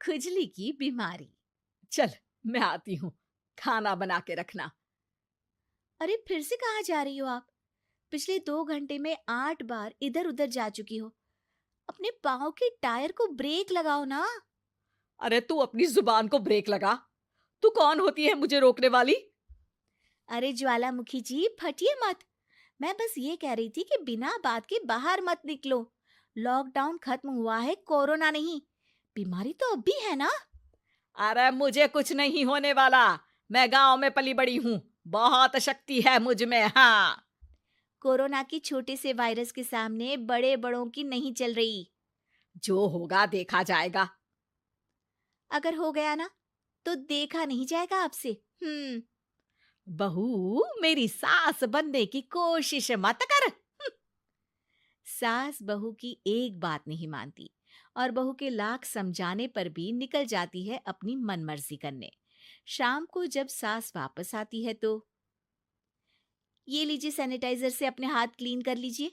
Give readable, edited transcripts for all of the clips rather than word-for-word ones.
खुजली की बीमारी। चल, मैं आती हूँ। खाना बना के रखना। अरे फिर से कहाँ जा रही हो आप? पिछले 2 घंटे में 8 बार इधर उधर जा चुकी हो। अपने पाँव के टायर को ब्रेक लगाओ ना। अरे तू अपनी जुबान को ब्रेक लगा। तू कौन होती है मुझे रोकने वाली? अरे ज्वालामुखी जी, फटिए मत। मैं बस ये कह रही थी कि बिना बात के बाहर मत निकलो। लॉकडाउन खत्म हुआ है, कोरोना नहीं। बीमारी तो अब भी है ना। अरे मुझे कुछ नहीं होने वाला। मैं गांव में पली बड़ी हूँ। बहुत शक्ति है मुझ में, हाँ। कोरोना की छोटे से वायरस के सामने बड़े बड़ों की नहीं चल रही। जो होगा देखा जाएगा। अगर हो गया ना, तो देखा नहीं जाएगा आपसे। हम्म। बहू, मेरी सास बनने की कोशिश मत कर। सास बहू की एक बात नहीं मानती और बहू के लाख समझाने पर भी निकल जाती है अपनी मनमर्जी करने। शाम को जब सास वापस आती है तो, ये लीजिए सैनिटाइजर से अपने हाथ क्लीन कर लीजिए।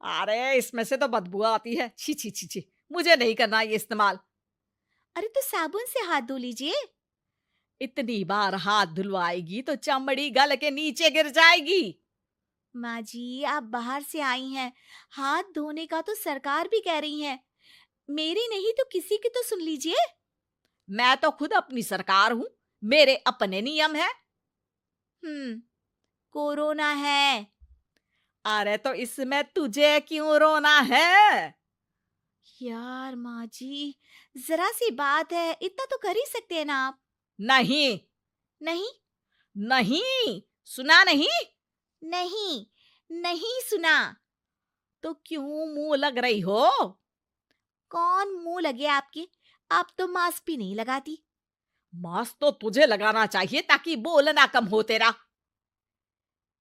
अरे इसमें से तो बदबू आती है। छी छी छी छी। मुझे नहीं करना ये इस्तेमाल। अरे तो साबुन से हाथ धो लीजिए। इतनी बार हाथ धुलवाएगी तो चमड़ी गल के नीचे गिर जाएगी। माँ जी, आप बाहर से आई हैं, हाथ धोने का तो सरकार भी कह रही है। मेरी नहीं तो किसी की तो सुन लीजिए। मैं तो खुद अपनी सरकार हूँ। मेरे अपने नियम है। हम्म। कोरोना है। अरे तो इसमें तुझे क्यों रोना है? यार माँ जी, जरा सी बात है, इतना तो कर ही सकते हैं ना आप। नहीं। नहीं। नहीं। सुना नहीं? नहीं। नहीं सुना। तो क्यों मुंह लग रही हो? कौन मुंह लगे आपके? आप तो मास्क भी नहीं लगाती। मास्क तो तुझे लगाना चाहिए ताकि बोलना कम हो तेरा।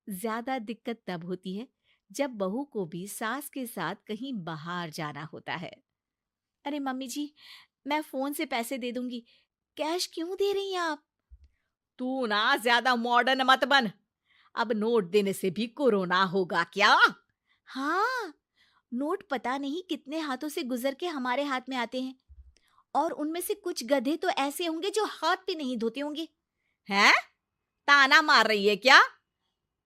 ज्यादा दिक्कत तब होती है जब बहू को भी सास के साथ कहीं बाहर जाना होता है। अरे मम्मी जी, मैं फोन से पैसे दे दूंगी। कैश क्यों दे रही हैं आप? तू ना ज्यादा मॉडर्न मत बन। अब नोट देने से भी कोरोना होगा क्या? हाँ, नोट पता नहीं कितने हाथों से गुजर के हमारे हाथ में आते हैं, और उनमें से कुछ गधे तो ऐसे होंगे जो हाथ भी नहीं धोते होंगे। हैं? ताना मार रही है क्या?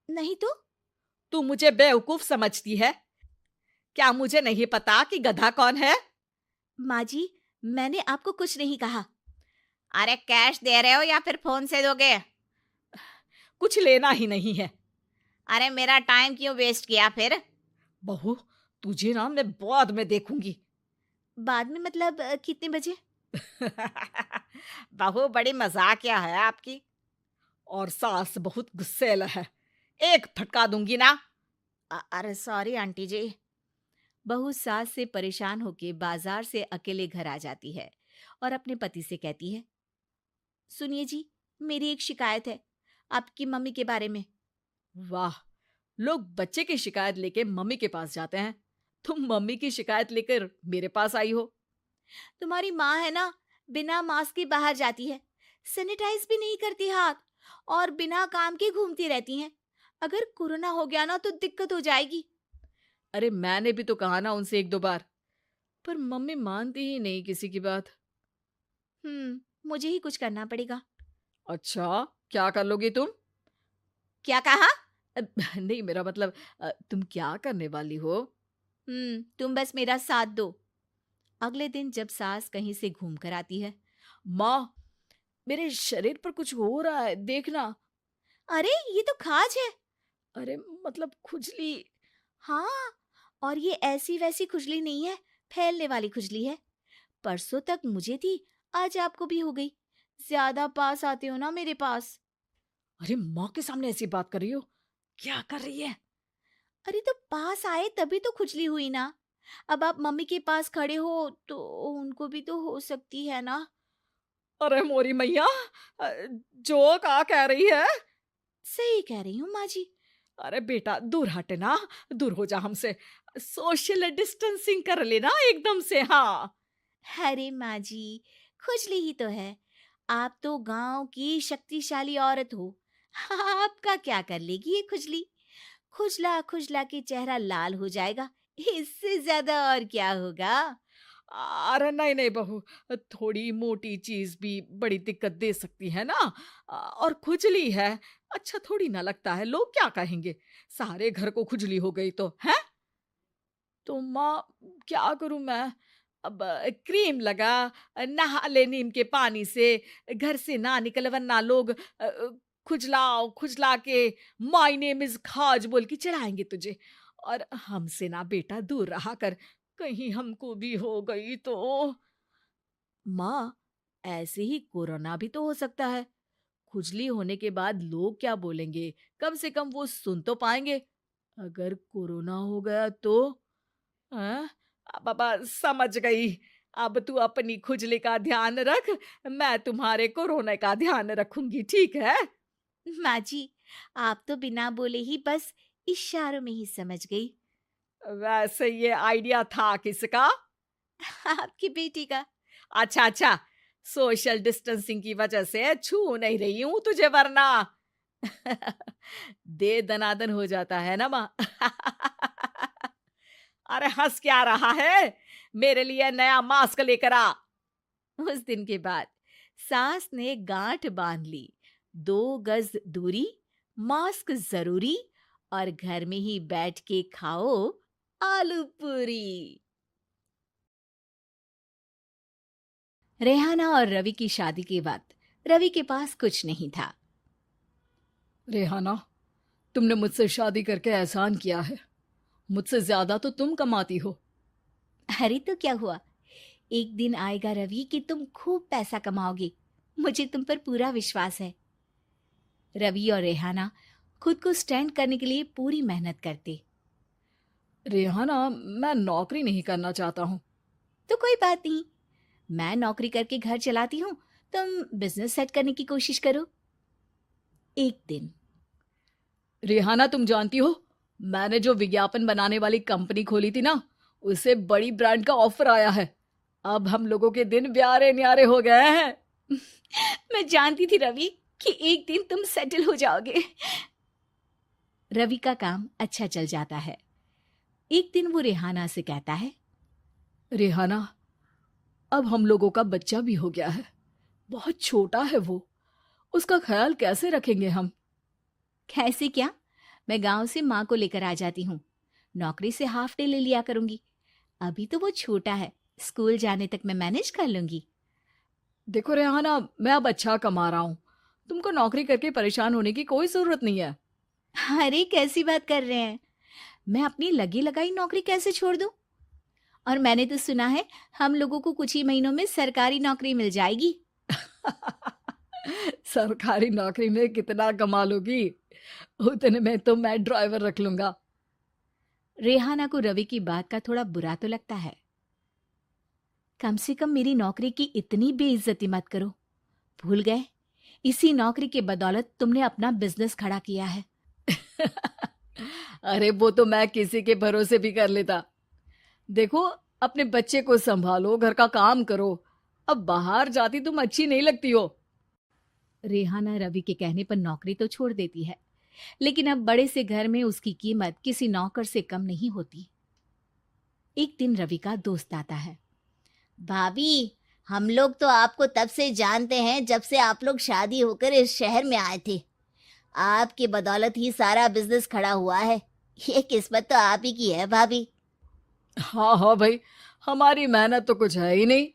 नहीं तो। तू मुझे बेवकूफ समझती है? क्या मुझे नहीं पता कि गधा कौन है? माँ जी, मैंने आपको कुछ नहीं कहा। अरे कैश दे रहे हो या फिर फोन से दोगे? कुछ लेना ही नहीं है। अरे मेरा टाइम क्यों वेस्ट किया फिर? बहू, तुझे ना मैं बाद में देखूंगी। बाद में मतलब कितने बजे? बहू बड़ी मजाकिया है आपकी। और सास बहुत गुस्सैल है। एक फटका दूंगी ना। अरे सॉरी आंटी जी। बहू सास से परेशान होके बाजार से अकेले घर आ जाती है और अपने पति से कहती है, सुनिए जी, मेरी एक शिकायत है आपकी मम्मी के बारे में। वाह, लोग बच्चे की शिकायत लेके मम्मी के पास जाते हैं। तुम मम्मी की शिकायत लेकर मेरे पास आई हो। तुम्हारी माँ है ना, बिना मास्क के बाहर जाती है, सैनिटाइज भी नहीं करती हाथ, और बिना काम के घूमती रहती हैं। अगर कोरोना हो गया ना तो दिक्कत हो जाएगी। अरे मैंने भी तो कहा ना उनसे एक दो बार, पर मम्मी मानती ही नहीं किसी की बात। मुझे ही कुछ करना पड़ेगा। अच्छा, क्या कर लोगी तुम? क्या कहा? नहीं, मेरा मतलब तुम क्या करने वाली हो? तुम बस मेरा साथ दो। अगले दिन जब सास कहीं से घूम कर आती है, माँ, मेरे शरीर पर कुछ हो रहा है, देखना। अरे ये तो खाज है। अरे मतलब खुजली। हाँ, और ये ऐसी वैसी खुजली नहीं है, फैलने वाली खुजली है। परसों तक मुझे थी, आज आपको भी हो गई। ज्यादा पास आते हो ना मेरे पास। अरे माँ के सामने ऐसी बात कर रही हो? क्या कर रही है? अरे तो पास आए तभी तो खुजली हुई ना। अब आप मम्मी के पास खड़े हो तो उनको भी तो हो सकती है ना। अरे मोरी मैया, जो का कह रही है? सही कह रही हूँ माँ जी। अरे बेटा, दूर हटे ना। दूर हो जा हमसे। सोशल डिस्टेंसिंग कर लेना एकदम से, हाँ। अरे माँ जी, खुजली ही तो है। आप तो गांव की शक्तिशाली औरत हो। आपका क्या कर लेगी ये खुजली? खुजला खुजला के चेहरा लाल हो जाएगा, इससे ज्यादा और क्या होगा? अरे नहीं नहीं बहू, थोड़ी मोटी चीज भी बड़ी दिक्कत दे सकती है ना। और खुजली है, अच्छा थोड़ी ना लगता है, लोग क्या कहेंगे। सारे घर को खुजली हो गई तो है। तो माँ, क्या करूं मैं। अब क्रीम लगा, नहा ले नीम के पानी से, घर से ना निकल वरना लोग खुजलाओ खुजला के माय नेम इज खाज बोल के चढ़ाएंगे तुझे। और हमसे ना बेटा दूर रहा कर, कहीं हमको भी हो गई तो। माँ, ऐसे ही कोरोना भी तो हो सकता है। खुजली होने के बाद लोग क्या बोलेंगे, कम से कम वो सुन तो पाएंगे। अगर कोरोना हो गया तो। हाँ, बाबा समझ गई। अब तू अपनी खुजली का ध्यान रख, मैं तुम्हारे कोरोना का ध्यान रखूंगी, ठीक है। माँ जी, आप तो बिना बोले ही बस इशारों में ही समझ गई। वैसे ये आइडिया था किसका? आपकी बेटी का। अच्छा अच्छा, सोशल डिस्टेंसिंग की वजह से छू नहीं रही हूं तुझे वरना। दे दनादन हो जाता है ना माँ। अरे हंस क्या रहा है, मेरे लिए नया मास्क लेकर आ। उस दिन के बाद सास ने गांठ बांध ली। 2 गज दूरी, मास्क जरूरी, और घर में ही बैठ के खाओ आलू पूरी। रेहाना और रवि की शादी के बाद रवि के पास कुछ नहीं था। रेहाना, तुमने मुझसे शादी करके एहसान किया है। मुझसे ज्यादा तो तुम कमाती हो। अरे तो क्या हुआ, एक दिन आएगा रवि कि तुम खूब पैसा कमाओगे। मुझे तुम पर पूरा विश्वास है। रवि और रेहाना खुद को स्टैंड करने के लिए पूरी मेहनत करते। रेहाना, मैं नौकरी नहीं करना चाहता हूँ। तो कोई बात नहीं, मैं नौकरी करके घर चलाती हूँ, तुम बिजनेस सेट करने की कोशिश करो। एक दिन। रेहाना, तुम जानती हो, मैंने जो विज्ञापन बनाने वाली कंपनी खोली थी ना, उसे बड़ी ब्रांड का ऑफर आया है। अब हम लोगों के दिन ब्यारे न्यारे हो गए हैं। मैं जानती थी रवि कि एक दिन तुम सेटल हो जाओगे। रवि का काम अच्छा चल जाता है। एक दिन वो रेहाना से कहता है, रेहाना, अब हम लोगों का बच्चा भी हो गया है। बहुत छोटा है वो, उसका ख्याल कैसे रखेंगे हम। कैसे क्या, मैं गांव से माँ को लेकर आ जाती हूँ। नौकरी से हाफ डे ले लिया करूंगी। अभी तो वो छोटा है, स्कूल जाने तक मैं मैनेज कर लूंगी। देखो रेहाना, मैं अब अच्छा कमा रहा हूँ, तुमको नौकरी करके परेशान होने की कोई जरूरत नहीं है। अरे कैसी बात कर रहे हैं, मैं अपनी लगी लगाई नौकरी कैसे छोड़ दूं। और मैंने तो सुना है हम लोगों को कुछ ही महीनों में सरकारी नौकरी मिल जाएगी। सरकारी नौकरी में कितना कमा लोगी, उतने में तो मैं ड्राइवर रख लूंगा। रेहाना को रवि की बात का थोड़ा बुरा तो लगता है। कम से कम मेरी नौकरी की इतनी बेइज्जती मत करो। भूल गए, इसी नौकरी के बदौलत तुमने अपना बिजनेस खड़ा किया है। अरे वो तो मैं किसी के भरोसे भी कर लेता। देखो, अपने बच्चे को संभालो, घर का काम करो। अब बाहर जाती तुम अच्छी नहीं लगती हो। रेहाना रवि के कहने पर नौकरी तो छोड़ देती है, लेकिन अब बड़े से घर में उसकी कीमत किसी नौकर से कम नहीं होती। एक दिन रवि का दोस्त आता है। भाभी, हम लोग तो आपको तब से जानते हैं जब से आप लोग शादी होकर इस शहर में आए थे। आपकी बदौलत ही सारा बिजनेस खड़ा हुआ है। ये किस्मत तो आप ही की है भाभी। हाँ हाँ भाई, हमारी मेहनत तो कुछ है ही नहीं।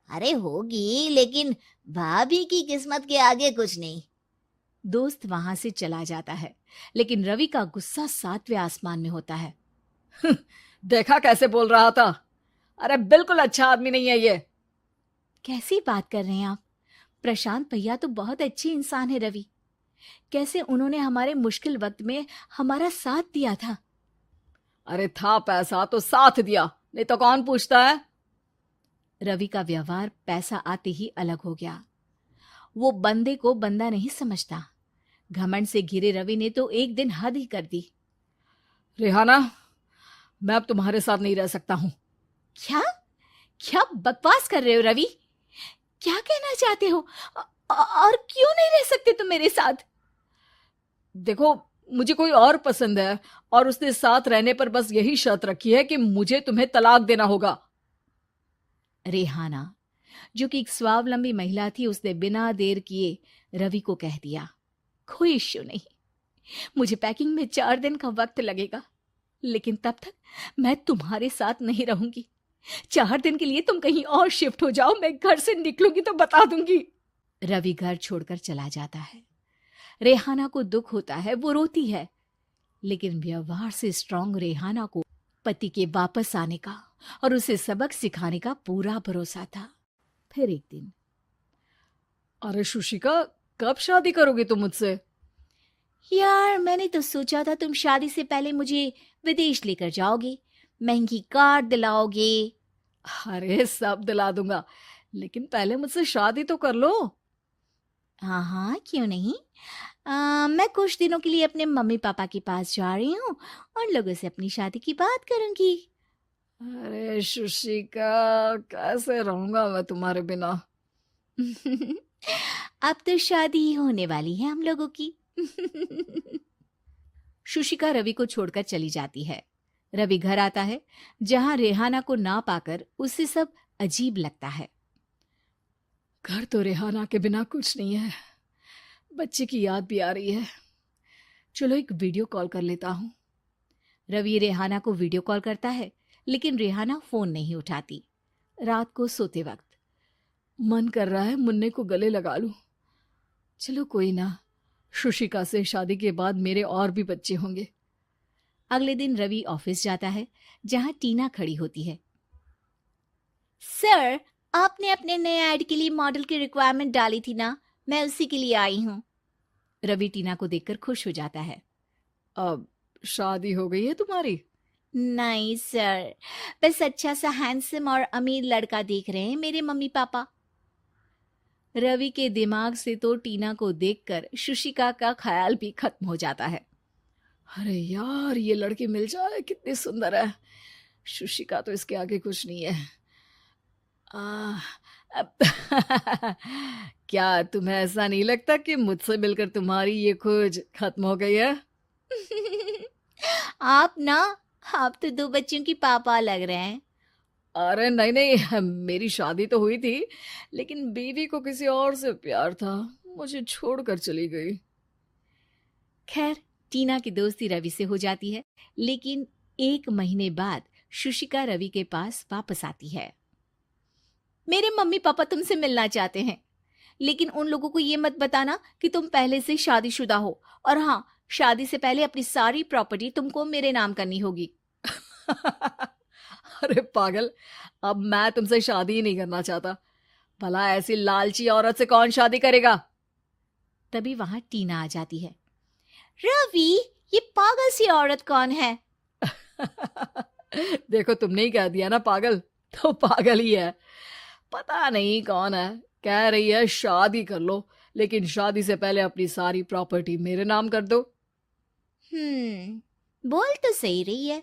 अरे होगी, लेकिन भाभी की किस्मत के आगे कुछ नहीं। दोस्त वहां से चला जाता है, लेकिन रवि का गुस्सा 7वें आसमान में होता है। देखा कैसे बोल रहा था। अरे बिल्कुल अच्छा आदमी नहीं है ये। कैसी बात कर रहे हैं आप? प्रशांत भैया तो बहुत अच्छे इंसान है रवि। कैसे उन्होंने हमारे मुश्किल वक्त में हमारा साथ दिया था। अरे था पैसा तो साथ दिया, नहीं तो कौन पूछता है। रवि का व्यवहार पैसा आते ही अलग हो गया। वो बंदे को बंदा नहीं समझता। घमंड से घिरे रवि ने तो एक दिन हद ही कर दी। रेहाना, मैं अब तुम्हारे साथ नहीं रह सकता हूँ। क्या क्या बकवास कर रहे हो रवि? क्या कहना चाहते हो? और क्यों नहीं रह सकते तुम मेरे साथ? देखो, मुझे कोई और पसंद है, और उसने साथ रहने पर बस यही शर्त रखी है कि मुझे तुम्हें तलाक देना होगा। रेहाना, जो कि एक स्वावलंबी महिला थी, उसने बिना देर किए रवि को कह दिया, कोई इश्यू नहीं, मुझे पैकिंग में 4 दिन का वक्त लगेगा, लेकिन तब तक मैं तुम्हारे साथ नहीं रहूंगी। 4 दिन के लिए तुम कहीं और शिफ्ट हो जाओ, मैं घर से निकलूंगी तो बता दूंगी। रवि घर छोड़कर चला जाता है। रेहाना को दुख होता है, वो रोती है, लेकिन व्यवहार से स्ट्रांग रेहाना को पति के वापस आने का और उसे सबक सिखाने का पूरा भरोसा था। फिर एक दिन, अरे शुशिका, कब शादी करोगे तुम मुझसे? यार मैंने तो सोचा था तुम शादी से पहले मुझे विदेश लेकर जाओगे, महंगी कार दिलाओगे। अरे सब दिला दूंगा, लेकिन पहले मुझसे शादी तो कर लो। हाँ हाँ, क्यों नहीं। मैं कुछ दिनों के लिए अपने मम्मी पापा के पास जा रही हूँ और लोगों से अपनी शादी की बात करूंगी। अरे शुशिका, कैसे रहूंगा मैं तुम्हारे बिना? अब तो शादी ही होने वाली है हम लोगों की। शुशिका रवि को छोड़कर चली जाती है। रवि घर आता है, जहां रेहाना को ना पाकर उसे सब अजीब लगता है। घर तो रेहाना के बिना कुछ नहीं है, बच्चे की याद भी आ रही है। चलो एक वीडियो कॉल कर लेता हूँ। रवि रेहाना को वीडियो कॉल करता है, लेकिन रेहाना फोन नहीं उठाती। रात को सोते वक्त मन कर रहा है मुन्ने को गले लगा लूं। चलो कोई ना, शुशिका से शादी के बाद मेरे और भी बच्चे होंगे। अगले दिन रवि ऑफिस जाता है, जहां टीना खड़ी होती है। सर, आपने अपने नए ऐड के लिए मॉडल की रिक्वायरमेंट डाली थी ना, मैं उसी के लिए आई हूँ। रवि टीना को देखकर खुश हो जाता है। अब शादी हो गई है तुम्हारी? नहीं सर, बस अच्छा सा हैंडसम और अमीर लड़का देख रहे हैं मेरे मम्मी पापा। रवि के दिमाग से तो टीना को देखकर शुशिका का ख्याल भी खत्म हो जाता है। अरे यार, ये लड़की मिल जाए कितनी सुंदर है। शुशिका तो इसके आगे कुछ नहीं है। आ, अब क्या तुम्हें ऐसा नहीं लगता कि मुझसे मिलकर तुम्हारी ये खोज खत्म हो गई है? आप ना, आप तो 2 बच्चों की पापा लग रहे हैं। अरे नहीं नहीं, मेरी शादी तो हुई थी, लेकिन बीवी को किसी और से प्यार था, मुझे छोड़कर चली गई। खैर, टीना की दोस्ती रवि से हो जाती है, लेकिन 1 महीने बाद शुशिका रवि के पास वापस आती है। मेरे मम्मी पापा तुमसे मिलना चाहते हैं, लेकिन उन लोगों को ये मत बताना कि तुम पहले से शादीशुदा हो, और हाँ, शादी से पहले अपनी सारी प्रॉपर्टी तुमको मेरे नाम करनी होगी। अरे पागल, अब मैं तुमसे शादी ही नहीं करना चाहता। भला ऐसी लालची औरत से कौन शादी करेगा? तभी वहां टीना आ जाती है। रवि, ये पागल सी औरत कौन है? देखो, तुमने ही कह दिया ना पागल, तो पागल ही है। पता नहीं कौन है, कह रही है शादी कर लो, लेकिन शादी से पहले अपनी सारी प्रॉपर्टी मेरे नाम कर दो। बोल तो सही रही है।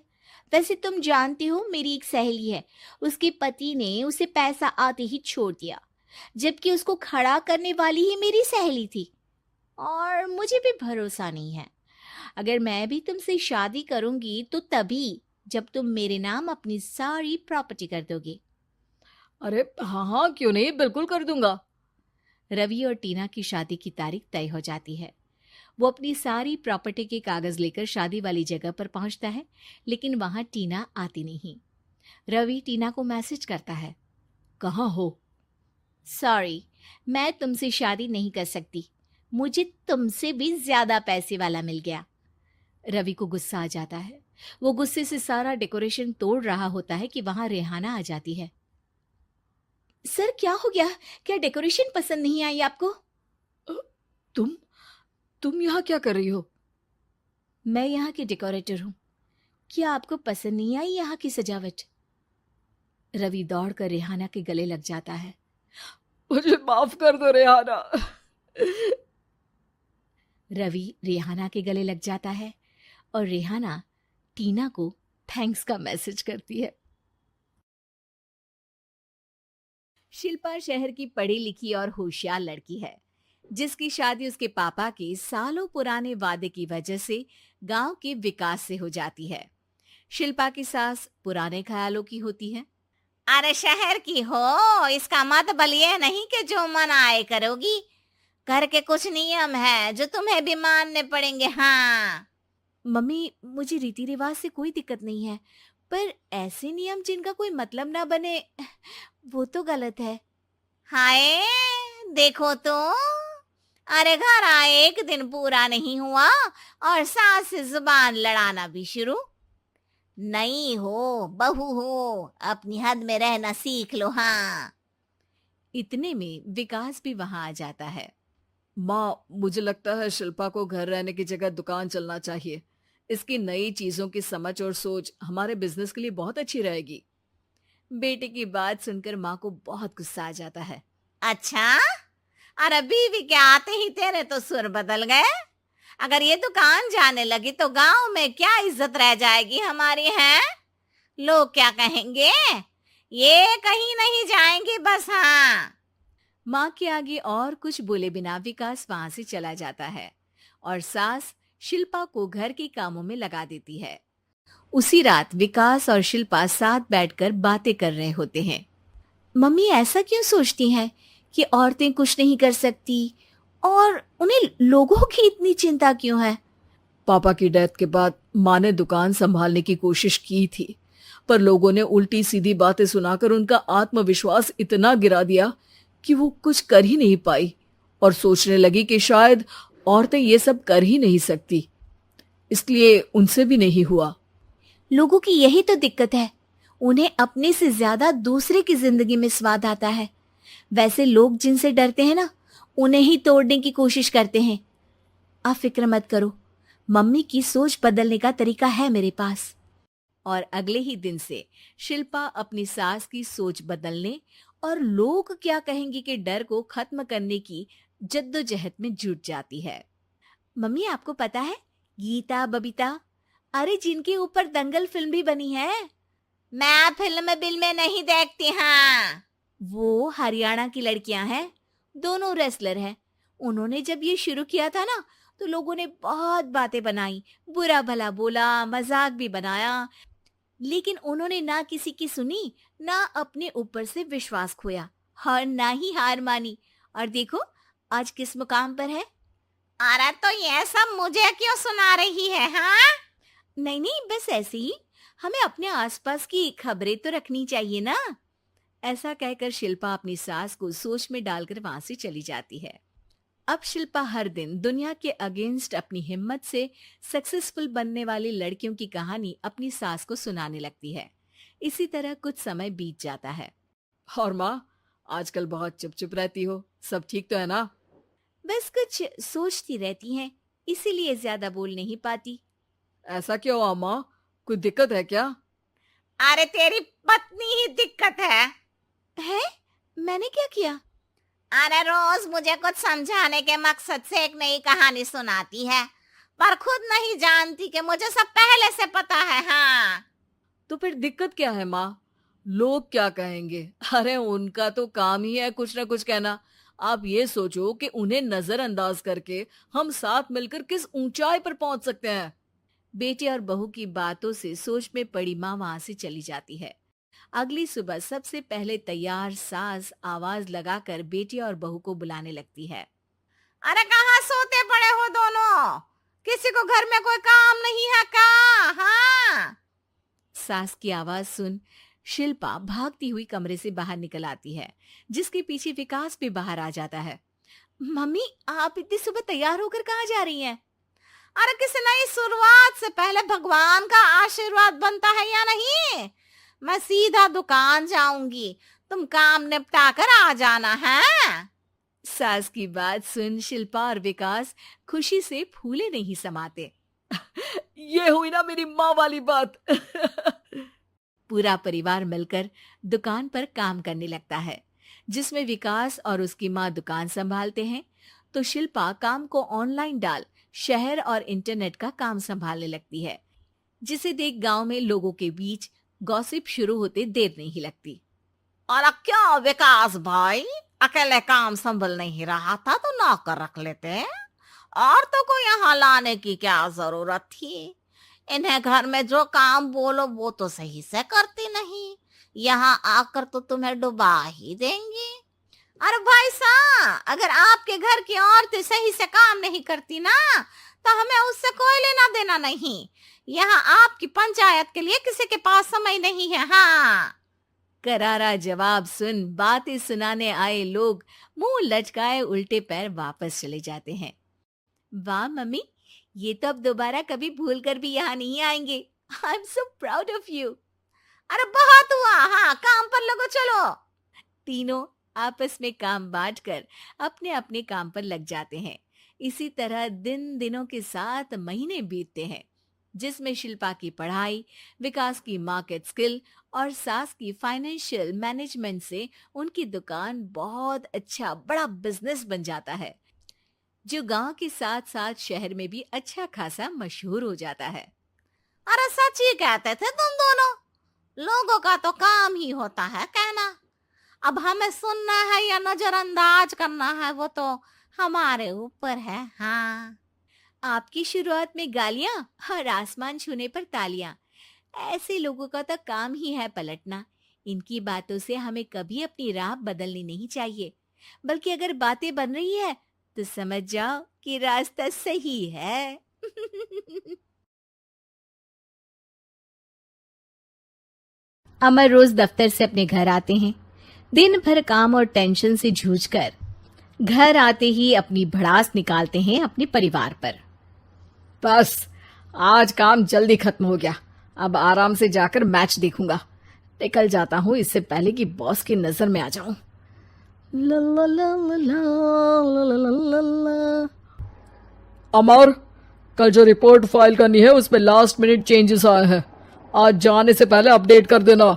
वैसे तुम जानती हो, मेरी एक सहेली है, उसके पति ने उसे पैसा आते ही छोड़ दिया, जबकि उसको खड़ा करने वाली ही मेरी सहेली थी। और मुझे भी भरोसा नहीं है। अगर मैं भी तुमसे शादी करूंगी तो तभी, जब तुम मेरे नाम अपनी सारी प्रॉपर्टी कर दोगे। अरे हाँ हाँ, क्यों नहीं, बिल्कुल कर दूंगा। रवि और टीना की शादी की तारीख तय हो जाती है। वो अपनी सारी प्रॉपर्टी के कागज लेकर शादी वाली जगह पर पहुंचता है, लेकिन वहां टीना आती नहीं। रवि टीना को मैसेज करता है। कहाँ हो? सॉरी, मैं तुमसे शादी नहीं कर सकती, मुझे तुमसे भी ज्यादा पैसे वाला मिल गया। रवि को गुस्सा आ जाता है। वो गुस्से से सारा डेकोरेशन तोड़ रहा होता है कि वहां रेहाना आ जाती है। सर, क्या हो गया? क्या डेकोरेशन पसंद नहीं आई आपको? अ, तुम तुम यहाँ क्या कर रही हो? मैं यहाँ की डेकोरेटर हूँ। क्या आपको पसंद नहीं आई यहाँ की सजावट? रवि दौड़कर रेहाना के गले लग जाता है। मुझे माफ कर दो रेहाना। रवि रेहाना के गले लग जाता है और रेहाना टीना को थैंक्स का मैसेज करती है। शिल्पा शहर की पढ़ी लिखी और होशियार लड़की है, जिसकी शादी उसके पापा के सालों पुराने वादे की वजह से गांव के विकास से हो जाती है। शिल्पा की सास पुराने ख्यालों की होती है। अरे शहर की हो, इसका मतलब ये नहीं कि जो मन आए करोगी। घर के कुछ नियम है जो तुम्हें भी मानने पड़ेंगे। हाँ मम्मी, मुझे रीति रिवाज से कोई दिक्कत नहीं है, पर ऐसे नियम जिनका कोई मतलब ना बने, वो तो गलत है। हाय, देखो तो, अरे घर आए एक दिन पूरा नहीं हुआ और सास से जुबान लड़ाना भी शुरू। नहीं हो, बहू हो, अपनी हद में रहना सीख लो। हाँ इतने में विकास भी वहां आ जाता है। माँ, मुझे लगता है शिल्पा को घर रहने की जगह दुकान चलना चाहिए। इसकी नई चीजों की समझ और सोच हमारे बिजनेस के लिए बहुत अच्छी रहेगी। बेटे की बात सुनकर माँ को बहुत गुस्सा आ जाता है। अच्छा, अरे बीवी के आते ही तेरे तो सुर बदल गए। अगर ये दुकान जाने लगी तो गांव में क्या इज्जत रह जाएगी हमारी, है? लोग क्या कहेंगे? ये कहीं नहीं जाएंगे बस। हाँ माँ के आगे और कुछ बोले बिना विकास वहां से चला जाता है और सास शिल्पा को घर के कामों में लगा देती है। उसी रात विकास और शिल्पा साथ बैठकर बातें कर रहे होते हैं। मम्मी ऐसा क्यों सोचती हैं कि औरतें कुछ नहीं कर सकती, और उन्हें लोगों की इतनी चिंता क्यों है? पापा की डेथ के बाद माँ ने दुकान संभालने की कोशिश की थी, पर लोगों ने उल्टी सीधी बातें सुनाकर उनका आत्मविश्वास इतना गिरा दिया कि वो कुछ कर ही नहीं पाई और सोचने लगी कि शायद औरतें ये सब कर ही नहीं सकती, इसलिए उनसे भी नहीं हुआ। लोगों की यही तो दिक्कत है, उन्हें अपने से ज्यादा दूसरे की जिंदगी में स्वाद आता है। वैसे लोग जिनसे डरते हैं ना, उन्हें ही तोड़ने की कोशिश करते हैं। आप फिक्र मत करो, मम्मी की सोच बदलने का तरीका है मेरे पास। और अगले ही दिन से शिल्पा अपनी सास की सोच बदलने और लोग क्या कहेंगे के डर को खत्म करने की जद्दोजहद में जुट जाती है। मम्मी आपको पता है, गीता बबीता, अरे जिनके ऊपर दंगल फिल्म भी बनी है। मैं फिल्म बिल में नहीं देखती। हाँ वो हरियाणा की लड़कियां हैं, दोनों रेसलर हैं। उन्होंने जब ये शुरू किया था ना, तो लोगों ने बहुत बातें बनाई, बुरा भला बोला, मजाक भी बनाया, लेकिन उन्होंने ना किसी की सुनी, ना अपने ऊपर से विश्वास खोया और ना ही हार मानी। और देखो आज किस मुकाम पर है। अरे तो ये सब मुझे क्यों सुना रही है? हाँ नहीं नहीं, बस ऐसे ही, हमें अपने आसपास की खबरें तो रखनी चाहिए ना। ऐसा कहकर शिल्पा अपनी सास को सोच में डालकर वहां से चली जाती है। अब शिल्पा हर दिन दुनिया के अगेंस्ट अपनी हिम्मत से सक्सेसफुल बनने वाली लड़कियों की कहानी अपनी सास को सुनाने लगती है। इसी तरह कुछ समय बीत जाता है। और माँ, आजकल बहुत चुप चुप रहती हो, सब ठीक तो है ना? बस कुछ सोचती रहती हैं, इसीलिए ज्यादा बोल नहीं पाती। ऐसा क्यों हुआ माँ, कोई दिक्कत है क्या? अरे तेरी पत्नी ही दिक्कत है? मैंने क्या किया? अरे रोज मुझे कुछ समझाने के मकसद से एक नई कहानी सुनाती है, पर खुद नहीं जानती कि मुझे सब पहले से पता है। हाँ तो फिर दिक्कत क्या है माँ? लोग क्या कहेंगे? अरे उनका तो काम ही है कुछ ना कुछ कहना। आप ये सोचो कि उन्हें नजरअंदाज करके हम साथ मिलकर किस ऊंचाई पर पहुंच सकते हैं। बेटे और बहू की बातों से सोच में पड़ी माँ वहां से चली जाती है। अगली सुबह सबसे पहले तैयार सास आवाज लगाकर बेटी और बहू को बुलाने लगती है। अरे कहाँ सोते पड़े हो दोनों? किसी को घर में कोई काम नहीं है का? हाँ सास की आवाज सुन शिल्पा भागती हुई कमरे से बाहर निकल आती है, जिसके पीछे विकास भी बाहर आ जाता है। मम्मी आप इतनी सुबह तैयार होकर कहाँ जा रही हैं? अरे किसी नई शुरुआत से पहले भगवान का आशीर्वाद बनता है या नहीं? मैं सीधा दुकान जाऊंगी, तुम काम निपटा कर आ जाना है। सास की बात सुन शिल्पा और विकास खुशी से फूले नहीं समाते। ये हुई ना मेरी माँ वाली बात। पूरा परिवार मिलकर दुकान पर काम करने लगता है, जिसमें विकास और उसकी माँ दुकान संभालते हैं, तो शिल्पा काम को ऑनलाइन डाल शहर और इंटरनेट का काम संभालने लगती है, जिसे देख गांव में लोगों के बीच गॉसिप शुरू होते देर नहीं लगती। और क्या विकास भाई, अकेले काम संभल नहीं रहा था तो नौकर रख लेते, और तो को यहाँ लाने की क्या जरूरत थी? इन्हें घर में जो काम बोलो वो तो सही से करती नहीं, यहाँ आकर तो तुम्हें डुबा ही देंगी। अरे भाई साहब, अगर आपके घर की औरतें सही से काम नहीं करती ना, तो हमें उससे कोई लेना देना नहीं। यहाँ आपकी पंचायत के लिए किसी के पास समय नहीं है। हाँ। करारा जवाब सुन बातें सुनाने आए लोग मुंह लटकाए उल्टे पैर वापस चले जाते हैं। वाह मम्मी, ये तो अब दोबारा कभी भूल कर भी यहाँ नहीं आएंगे। I am so proud of you. अरे बहुत हुआ, हाँ काम पर लगो चलो। तीनों आपस में काम बांटकर अपने अपने काम पर लग जाते हैं। इसी तरह दिनों के साथ महीने बीतते हैं, जिसमें शिल्पा की पढ़ाई, विकास की मार्केट स्किल और सास की फाइनेंशियल मैनेजमेंट से उनकी दुकान बहुत अच्छा बड़ा बिजनेस बन जाता है, जो गांव के साथ साथ शहर में भी अच्छा खासा मशहूर हो जाता है। अरे सच ही कहते थे तुम दोनों, लोगों का तो काम ही होता है कहना। अब हमें सुनना है या नजरअंदाज करना है वो तो हमारे ऊपर है। हाँ। आपकी शुरुआत में गालियां और आसमान छूने पर तालियां, ऐसे लोगों का तो काम ही है पलटना। इनकी बातों से हमें कभी अपनी राह बदलनी नहीं चाहिए, बल्कि अगर बातें बन रही है तो समझ जाओ कि रास्ता सही है। अमर रोज दफ्तर से अपने घर आते हैं। दिन भर काम और टेंशन से जूझकर घर आते ही अपनी भड़ास निकालते हैं अपने परिवार पर। बस आज काम जल्दी खत्म हो गया, अब आराम से जाकर मैच देखूंगा। निकल जाता हूँ इससे पहले कि बॉस की नजर में आ जाऊं। ला ला ला ला ला ला ला ला ला। अमर, कल जो रिपोर्ट फाइल करनी है उसमें लास्ट मिनट चेंजेस आए हैं, आज जाने से पहले अपडेट कर देना।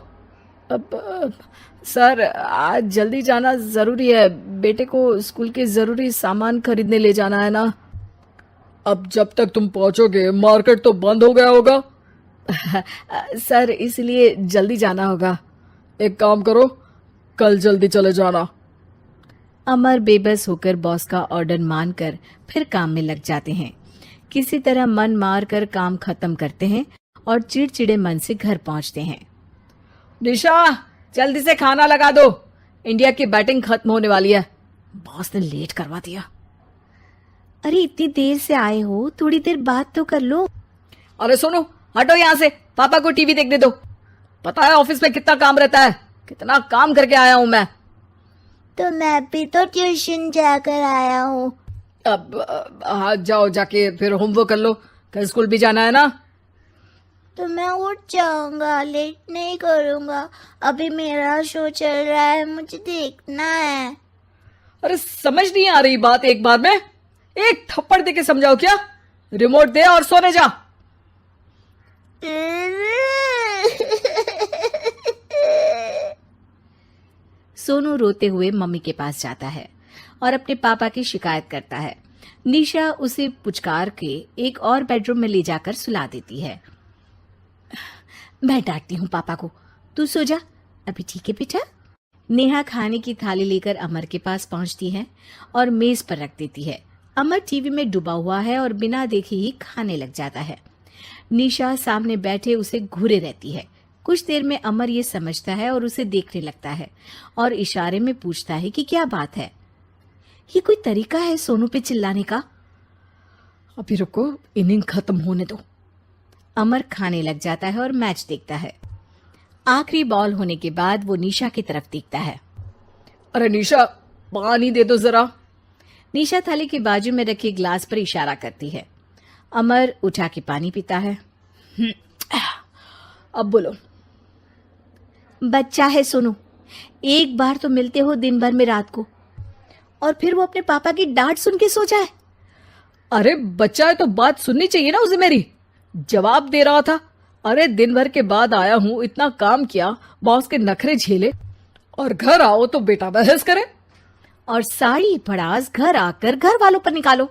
सर, आज जल्दी जाना जरूरी है, बेटे को स्कूल के जरूरी सामान खरीदने ले जाना है ना। अब जब तक तुम पहुंचोगे मार्केट तो बंद हो गया होगा। सर, इसलिए जल्दी जाना होगा। एक काम करो, कल जल्दी चले जाना। अमर बेबस होकर बॉस का ऑर्डर मानकर फिर काम में लग जाते हैं। किसी तरह मन मार कर काम खत्म करते हैं और चिड़चिड़े मन से घर पहुंचते हैं। निशा, जल्दी से खाना लगा दो, इंडिया की बैटिंग खत्म होने वाली है। बॉस ने लेट करवा दिया। अरे इतनी देर से आए हो, थोड़ी देर बात तो कर लो। अरे सुनो, हटो यहाँ से, पापा को टीवी देखने दो। पता है ऑफिस में कितना काम रहता है, कितना काम करके आया हूँ मैं। तो मैं भी तो ट्यूशन जाकर आया हूँ। अब हाँ, जाओ जाके फिर होमवर्क कर लो, कल स्कूल भी जाना है ना। तो मैं उठ जाऊंगा, लेट नहीं करूंगा, अभी मेरा शो चल रहा है, मुझे देखना है। अरे समझ नहीं आ रही बात एक बार में, एक थप्पड़ दे के समझाओ क्या। रिमोट दे और सोने जा। सोनू रोते हुए मम्मी के पास जाता है और अपने पापा की शिकायत करता है। निशा उसे पुचकार के एक और बेडरूम में ले जाकर सुला देती है। मैं डांटती हूँ पापा को, तू सो जा अभी, ठीक है बेटा। नेहा खाने की थाली लेकर अमर के पास पहुंचती है और मेज पर रख देती है। अमर टीवी में डूबा हुआ है और बिना देखे ही खाने लग जाता है। निशा सामने बैठे उसे घूरे रहती है। कुछ देर में अमर ये समझता है और उसे देखने लगता है और इशारे में पूछता है कि क्या बात है। ये कोई तरीका है सोनू पे चिल्लाने का? अभी रुको, इनिंग खत्म होने दो। अमर खाने लग जाता है और मैच देखता है। आखिरी बॉल होने के बाद वो निशा की तरफ देखता है। अरे निशा, पानी दे दो जरा। निशा थाली के बाजू में रखे ग्लास पर इशारा करती है। अमर उठा के पानी पीता है। अब बोलो। बच्चा है सोनू, एक बार तो मिलते हो दिन भर में रात को, और फिर वो अपने पापा की डांट सुन के सो जाए। अरे बच्चा है तो बात सुननी चाहिए ना उसे मेरी। जवाब दे रहा था। अरे दिन भर के बाद आया हूं, इतना काम किया, बॉस के नखरे झेले, और घर आओ तो बेटा बहस करे। और सारी भड़ास घर आकर घर वालों पर निकालो।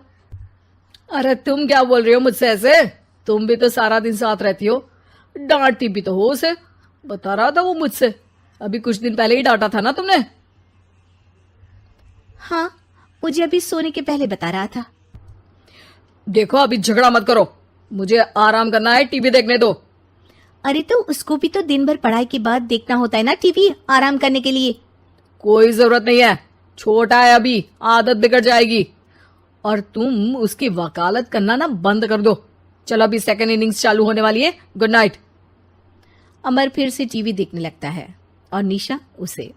अरे तुम क्या बोल रही हो मुझसे ऐसे? तुम भी तो सारा दिन साथ रहती हो, डांटती भी तो हो उसे। बता रहा था वो मुझसे, अभी कुछ दिन पहले ही डांटा था ना तुमने। हाँ, मुझे अभी सोने के पहले बता रहा था। देखो अभी झगड़ा मत करो, मुझे आराम करना है, टीवी देखने दो। अरे तो उसको भी तो दिन भर पढ़ाई के बाद देखना होता है ना टीवी, आराम करने के लिए। कोई जरूरत नहीं है, छोटा है अभी, आदत बिगड़ जाएगी। और तुम उसकी वकालत करना ना बंद कर दो। चलो अभी सेकंड इनिंग्स चालू होने वाली है, गुड नाइट। अमर फिर से टीवी देखने लगता है और निशा उसे।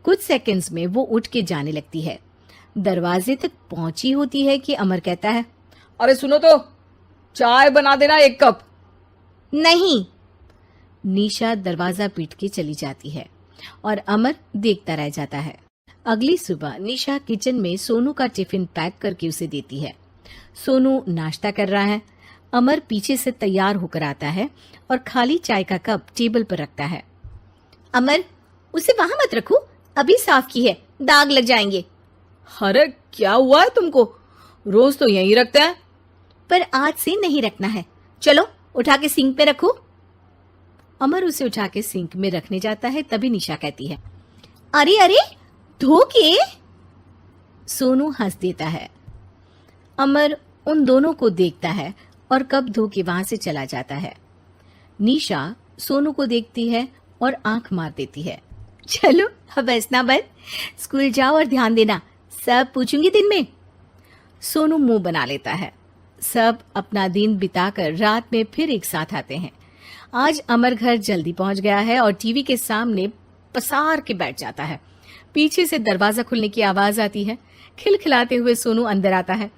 कुछ सेकंड्स में वो उठ के जाने लगती है। दरवाजे तक पहुंची होती है कि अमर कहता है, अरे सुनो तो, चाय बना देना 1 कप। नहीं। निशा दरवाजा पीट के चली जाती है और अमर देखता रह जाता है। अगली सुबह निशा किचन में सोनू का टिफिन पैक करके उसे देती है। सोनू नाश्ता कर रहा है। अमर पीछे से तैयार होकर आता है और खाली चाय का कप टेबल पर रखता है। अमर, उसे वहां मत रखो, अभी साफ की है, दाग लग जाएंगे। अरे क्या हुआ है तुमको, रोज तो यहीं रखते हैं। पर आज से नहीं रखना है, चलो उठा के सिंक पे रखो। अमर उसे उठा के सिंक में रखने जाता है, तभी निशा कहती है, अरे अरे धो के। सोनू हंस देता है। अमर उन दोनों को देखता है और कप धो के वहां से चला जाता है। निशा सोनू को देखती है और आंख मार देती है। चलो अब हंसना बंद, स्कूल जाओ और ध्यान देना, सब पूछूंगी दिन में। सोनू मुंह बना लेता है। सब अपना दिन बिताकर रात में फिर एक साथ आते हैं। आज अमर घर जल्दी पहुंच गया है और टीवी के सामने पसार के बैठ जाता है। पीछे से दरवाजा खुलने की आवाज आती है। खिलखिलाते हुए सोनू अंदर आता है,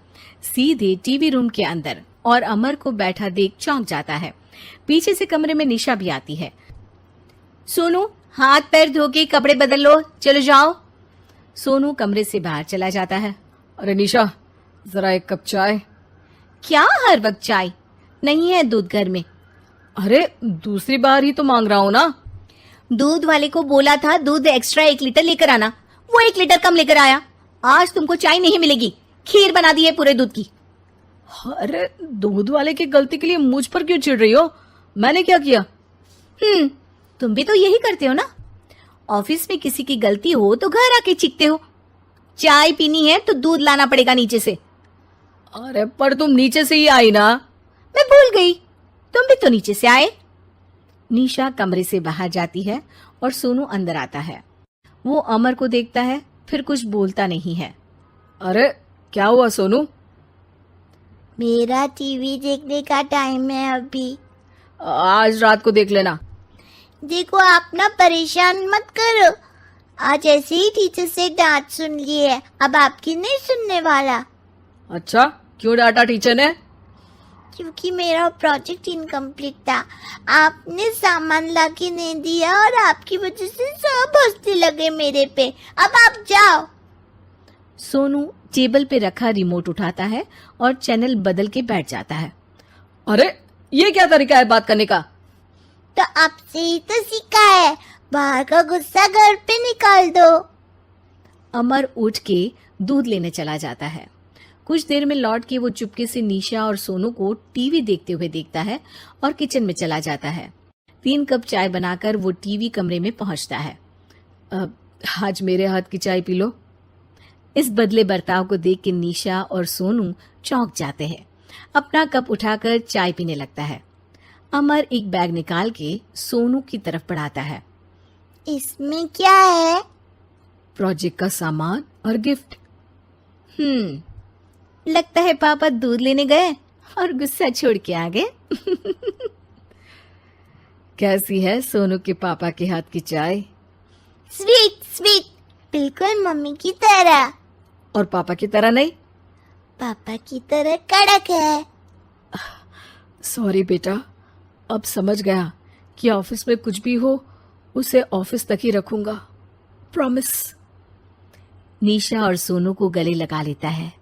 सीधे टीवी रूम के अंदर, और अमर को बैठा देख चौंक जाता है। पीछे से कमरे में निशा भी आती है। सोनू, हाथ पैर धो के कपड़े बदल लो, चलो जाओ। सोनू कमरे से बाहर चला जाता है। अरे निशा, जरा 1 कप चाय। क्या हर वक्त चाय? नहीं है दूध घर में। अरे दूसरी बार ही तो मांग रहा हूं ना। दूध वाले को बोला था दूध एक्स्ट्रा 1 लीटर लेकर आना, वो 1 लीटर कम लेकर आया। आज तुमको चाय नहीं मिलेगी, खीर बना दी है पूरे दूध की। अरे दूध वाले की गलती के लिए मुझ पर क्यों चिढ़ रही हो, मैंने क्या किया? तुम भी तो यही करते हो ना, ऑफिस में किसी की गलती हो तो घर आके चीखते हो। चाय पीनी है तो दूध लाना पड़ेगा नीचे से। अरे पर तुम नीचे से ही आई ना। मैं भूल गई, तुम भी तो नीचे से आए। निशा कमरे से बाहर जाती है और सोनू अंदर आता है। वो अमर को देखता है, फिर कुछ बोलता नहीं है। अरे क्या हुआ सोनू? मेरा टीवी देखने का टाइम है अभी। आज रात को देख लेना। देखो आप ना परेशान मत करो, आज ऐसे ही टीचर से डांट सुन ली है, अब आपकी नहीं सुनने वाला। अच्छा, क्यों डांटा टीचर ने? क्योंकि मेरा प्रोजेक्ट इनकम्प्लीट था, आपने सामान ला के नहीं दिया और आपकी वजह से सब हंसने लगे मेरे पे। अब आप जाओ। सोनू टेबल पे रखा रिमोट उठाता है और चैनल बदल के बैठ जाता है। अरे ये क्या तरीका है बात करने का? तो आपसे ही तो सीखा है, बाहर का गुस्सा घर पे निकाल दो। अमर उठ के दूध लेने चला जाता है। कुछ देर में लौट के वो चुपके से निशा और सोनू को टीवी देखते हुए देखता है और किचन में चला जाता है। 3 कप चाय बनाकर वो टीवी कमरे में पहुंचता है। आज मेरे हाथ की चाय पी लो। इस बदले बर्ताव को देख के निशा और सोनू चौंक जाते हैं। अपना कप उठाकर चाय पीने लगता है। अमर एक बैग निकाल के सोनू की तरफ बढ़ाता है। इसमें क्या है? प्रोजेक्ट का सामान और गिफ्ट। लगता है पापा दूध लेने गए और गुस्सा छोड़ के आ गए। कैसी है सोनू के पापा के हाथ की चाय? स्वीट स्वीट, बिल्कुल मम्मी की तरह। और पापा की तरह नहीं? पापा की तरह कड़क है। सॉरी बेटा, अब समझ गया कि ऑफिस में कुछ भी हो उसे ऑफिस तक ही रखूंगा, प्रॉमिस। निशा और सोनू को गले लगा लेता है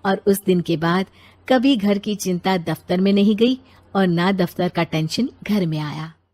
और उस दिन के बाद कभी घर की चिंता दफ्तर में नहीं गई और ना दफ्तर का टेंशन घर में आया।